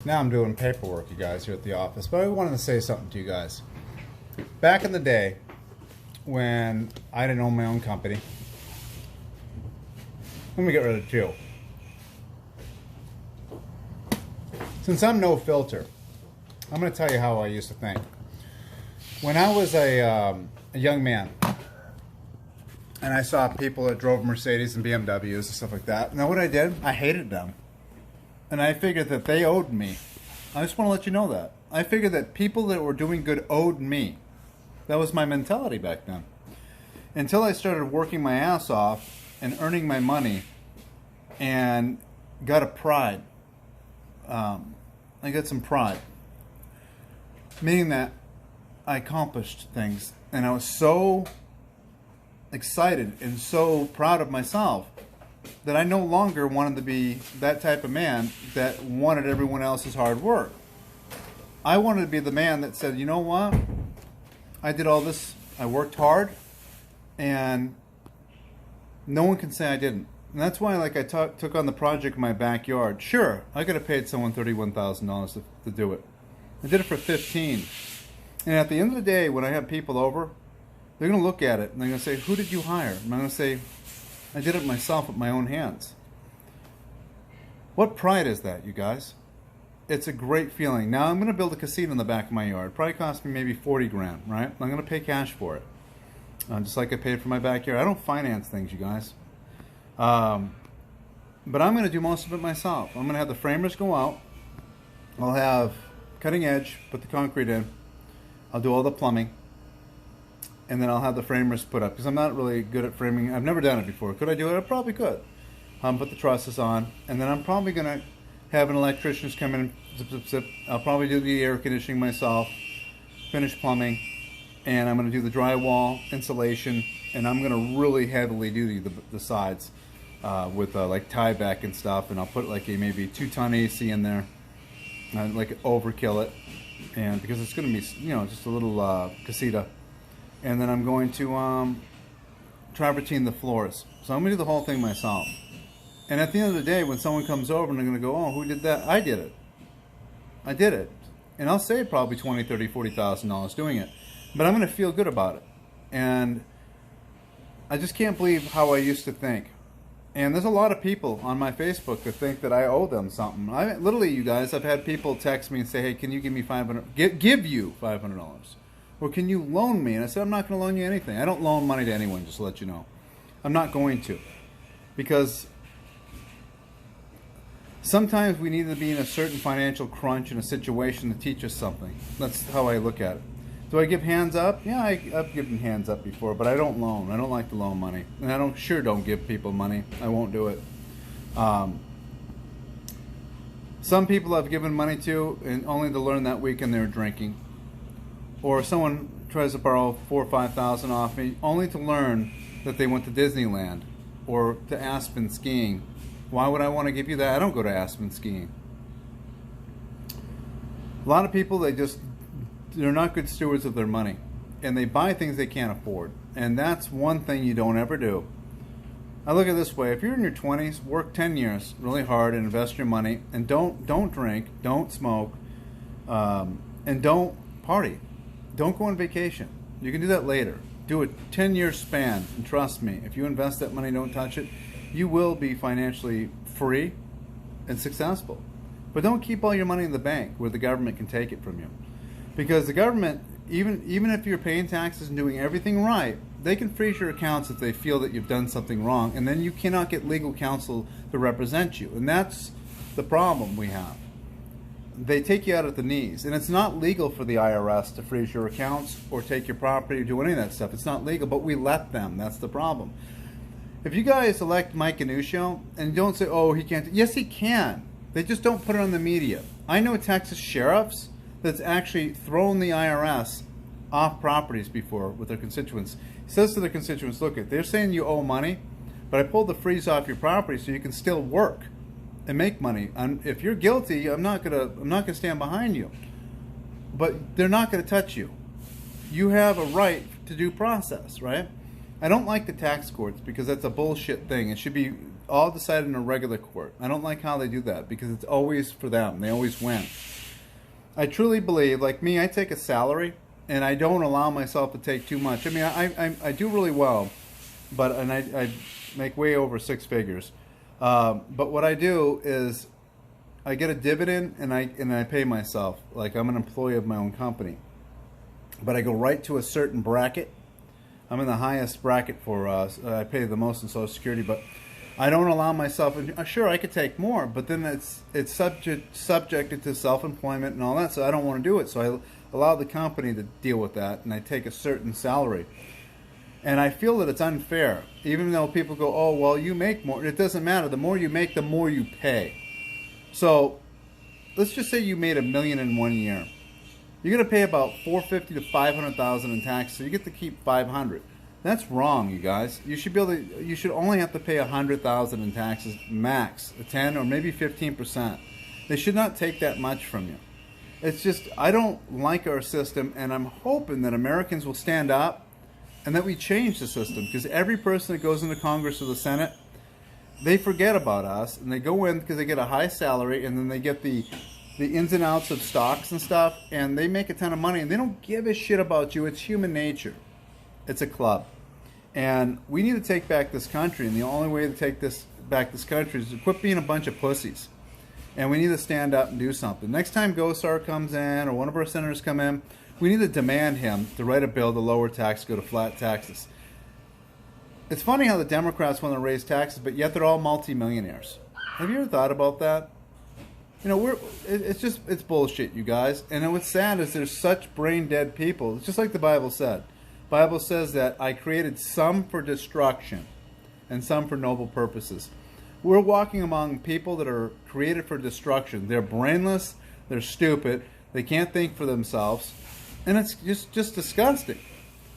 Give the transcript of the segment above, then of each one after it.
Now I'm doing paperwork, you guys, here at the office. But I wanted to say something to you guys. Back in the day, when I didn't own my own company, let me get rid of two. Since I'm no filter, I'm going to tell you how I used to think. When I was a young man, and I saw people that drove Mercedes and BMWs and stuff like that, you know what I did? I hated them. And I figured that they owed me. I just want to let you know that. I figured that people that were doing good owed me. That was my mentality back then. Until I started working my ass off and earning my money and got a pride. I got some pride. Meaning that I accomplished things. And I was so excited and so proud of myself that I no longer wanted to be that type of man that wanted everyone else's hard work. I wanted to be the man that said, you know what? I did all this, I worked hard, and no one can say I didn't. And that's why I took on the project in my backyard. Sure, I could have paid someone $31,000 to do it. I did it for $15,000. And at the end of the day, when I have people over, they're going to look at it and they're going to say, who did you hire? And I'm going to say, I did it myself with my own hands. What pride is that, you guys? It's a great feeling. Now I'm going to build a casino in the back of my yard. Probably cost me maybe 40 grand, right? I'm going to pay cash for it. Just like I paid for my backyard. I don't finance things, you guys. But I'm going to do most of it myself. I'm going to have the framers go out. I'll have cutting edge, put the concrete in. I'll do all the plumbing. And then I'll have the framers put up, because I'm not really good at framing. I've never done it before. Could I do it? I probably could. Put the trusses on, and then I'm probably going to have an electrician come in and zip, zip, zip. I'll probably do the air conditioning myself, finish plumbing, and I'm going to do the drywall, insulation, and I'm going to really heavily do the sides with like tie back and stuff, and I'll put like a maybe 2-ton AC in there, like overkill it, and because it's going to be, you know, just a little casita. And then I'm going to travertine the floors. So I'm going to do the whole thing myself. And at the end of the day, when someone comes over and they're going to go, oh, who did that? I did it. I did it. And I'll save probably $20,000, $30,000, $40,000 doing it. But I'm going to feel good about it. And I just can't believe how I used to think. And there's a lot of people on my Facebook that think that I owe them something. Literally, you guys, I've had people text me and say, hey, can you give me $500? Give you $500. Or can you loan me? And I said, I'm not going to loan you anything. I don't loan money to anyone, just to let you know. I'm not going to. Because sometimes we need to be in a certain financial crunch in a situation to teach us something. That's how I look at it. Do I give hands up? Yeah, I've given hands up before, but I don't loan. I don't like to loan money. And I don't give people money. I won't do it. Some people I've given money to, and only to learn that weekend they were drinking. Or someone tries to borrow $4,000 or $5,000 off me, only to learn that they went to Disneyland or to Aspen skiing. Why would I want to give you that? I don't go to Aspen skiing. A lot of people, they're not good stewards of their money, and they buy things they can't afford. And that's one thing you don't ever do. I look at it this way: if you're in your 20s, work 10 years really hard and invest your money, and don't drink, don't smoke, and don't party. Don't go on vacation. You can do that later. Do a 10-year span, and trust me, if you invest that money, don't touch it, you will be financially free and successful. But don't keep all your money in the bank where the government can take it from you. Because the government, even if you're paying taxes and doing everything right, they can freeze your accounts if they feel that you've done something wrong, and then you cannot get legal counsel to represent you. And that's the problem we have. They take you out at the knees, and it's not legal for the IRS to freeze your accounts or take your property or do any of that stuff. It's not legal, but we let them. That's the problem. If you guys elect Mike Ganuccio and don't say, oh, he can't. Yes, he can. They just don't put it on the media. I know Texas sheriffs that's actually thrown the IRS off properties before with their constituents. He says to their constituents, look, they're saying you owe money, but I pulled the freeze off your property so you can still work and make money. And if you're guilty, I'm not gonna stand behind you. But they're not gonna touch you. You have a right to due process, right? I don't like the tax courts because that's a bullshit thing. It should be all decided in a regular court. I don't like how they do that because it's always for them. They always win. I truly believe, like me, I take a salary and I don't allow myself to take too much. I mean, I do really well, but I make way over 6 figures. But what I do is I get a dividend and I pay myself like I'm an employee of my own company. But I go right to a certain bracket. I'm in the highest bracket for I pay the most in Social Security, but I don't allow myself. Sure, I could take more, but then it's subjected to self-employment and all that, so I don't want to do it. So I allow the company to deal with that, and I take a certain salary. And I feel that it's unfair, even though people go, "Oh, well, you make more." It doesn't matter. The more you make, the more you pay. So let's just say you made $1 million in 1 year. You're going to pay about $450,000 to $500,000 in taxes, so you get to keep $500,000. That's wrong, you guys. You should be able to. You should only have to pay $100,000 in taxes max, 10 or maybe 15%. They should not take that much from you. It's just I don't like our system, and I'm hoping that Americans will stand up and that we change the system, because every person that goes into Congress or the Senate, they forget about us and they go in because they get a high salary and then they get the ins and outs of stocks and stuff, and they make a ton of money and they don't give a shit about you. It's human nature. It's a club. And we need to take back this country, and the only way to take back this country is to quit being a bunch of pussies. And we need to stand up and do something. Next time Gosar comes in or one of our senators come in, we need to demand him to write a bill to lower taxes, go to flat taxes. It's funny how the Democrats want to raise taxes, but yet they're all multimillionaires. Have you ever thought about that? You know, it's bullshit, you guys. And what's sad is there's such brain dead people. It's just like the Bible said. The Bible says that I created some for destruction and some for noble purposes. We're walking among people that are created for destruction. They're brainless, they're stupid, they can't think for themselves, and it's just disgusting.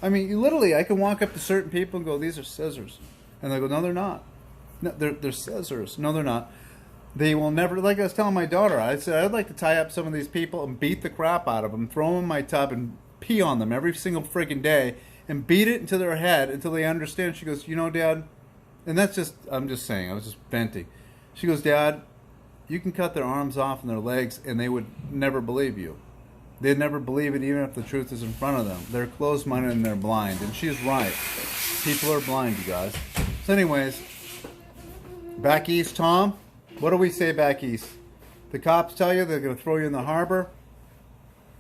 I mean, literally, I can walk up to certain people and go, "These are scissors," and they go, "No, they're not. No, they're scissors. No, they're not." They will never, like I was telling my daughter, I said, I'd like to tie up some of these people and beat the crap out of them, throw them in my tub and pee on them every single friggin' day and beat it into their head until they understand. She goes, "You know, Dad," and that's just, I'm just saying, I was just venting. She goes, "Dad, you can cut their arms off and their legs and they would never believe you. They'd never believe it even if the truth is in front of them. They're closed-minded and they're blind." And she's right. People are blind, you guys. So anyways, back east, Tom, what do we say back east? The cops tell you they're going to throw you in the harbor.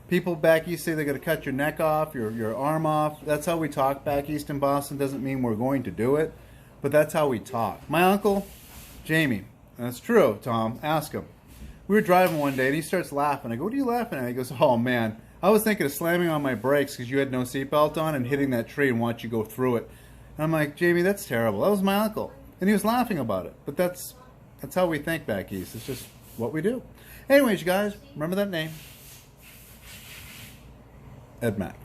People back east say they're going to cut your neck off, your arm off. That's how we talk back east in Boston. Doesn't mean we're going to do it, but that's how we talk. My uncle, Jamie, and that's true, Tom, ask him. We were driving one day and he starts laughing. I go, "What are you laughing at?" He goes, "Oh man, I was thinking of slamming on my brakes because you had no seatbelt on and hitting that tree and watch you go through it." And I'm like, "Jamie, that's terrible." That was my uncle. And he was laughing about it. But that's how we think back east. It's just what we do. Anyways, you guys, remember that name. Ed Mack.